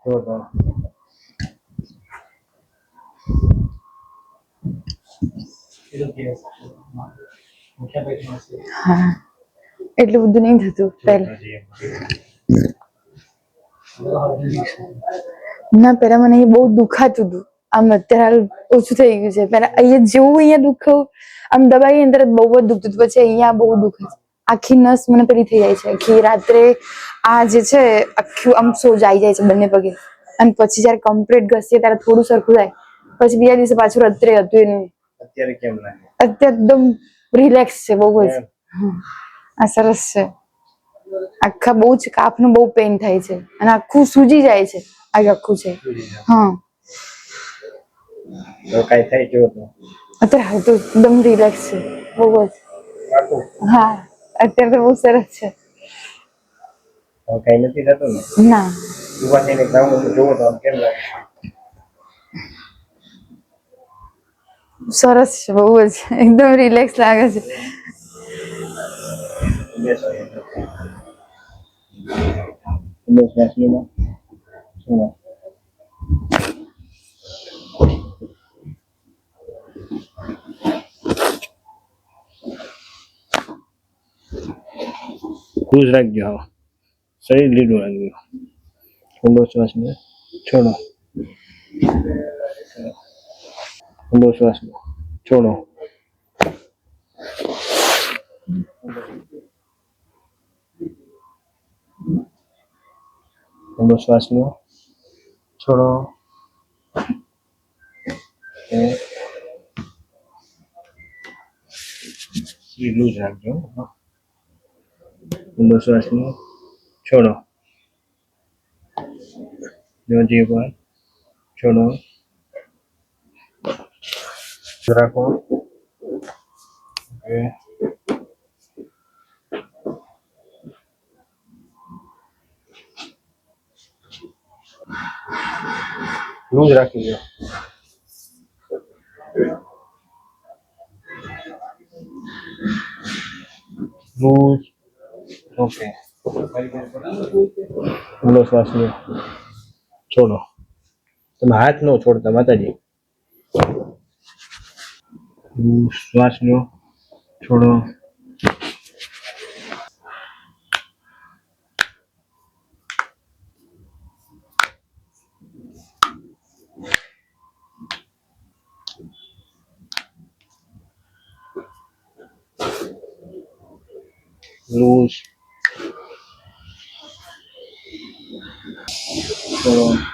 જો તો હા એટલું બધું નહીં થતું પહેલા. ના પેલા મને એ બહુ દુખાતું હતું, આમ અત્યારે ઓછું થઈ ગયું છે. પેલા અહીંયા જેવું અહીંયા દુખાવ આમ દબાઈ અંદર બહુ જ દુખતું હતું, પછી અહીંયા બહુ દુખે છે. આખી નસ મને પેલી થઈ જાય છે આખી રાત્રે, આ જે છે આખું આમ સોજ આવી જાય છે બંને પગે, અને પછી જયારે કમ્પ્લીટ ઘસીએ ત્યારે થોડું સરખું થાય, પછી બીજા દિવસે પાછું રાત્રે હતું એ નહીં. અત્યારે કેમ લાગે? અત્યારે એકદમ રિલેક્સ છે બહુ જ. આ સરસ છે. આખા બહુ જ કાફનું બહુ પેઇન થાય છે અને આખું સૂજી જાય છે. આ આખું છે. હા તો કઈ થાય જો તો અત્યારે હાલ તો એકદમ રિલેક્સ છે બહુ જ. હા અત્યારે તો બહુ સરસ છે. કઈ નથી થતું ને? ના ઉભા થઈને ગ્રાઉન્ડ જોવો તો કેમ લાગે? સરસ છે બહુ જ, એકદમ રિલેક્સ લાગે છે. ખુશ રાખજો, શરીર લીલું રાખજો. ઊંડો શ્વાસ લો, છોડો. ઊંડો શ્વાસ લો, છોડો. ઊંડો શ્વાસ લો, છોડો. લીલું જ રાખજો. ઊંડો શ્વાસ લો, છોડો. હજી એકવાર, છોડો. રાખો. લૂઝ રાખી દો. લૂઝ. ઓકે. ઊંડો શ્વાસ લો, છોડો. તમે હાથ ન છોડતા માતાજી. શ્વાસ લો, છોડો. લૂઝ, છોડો.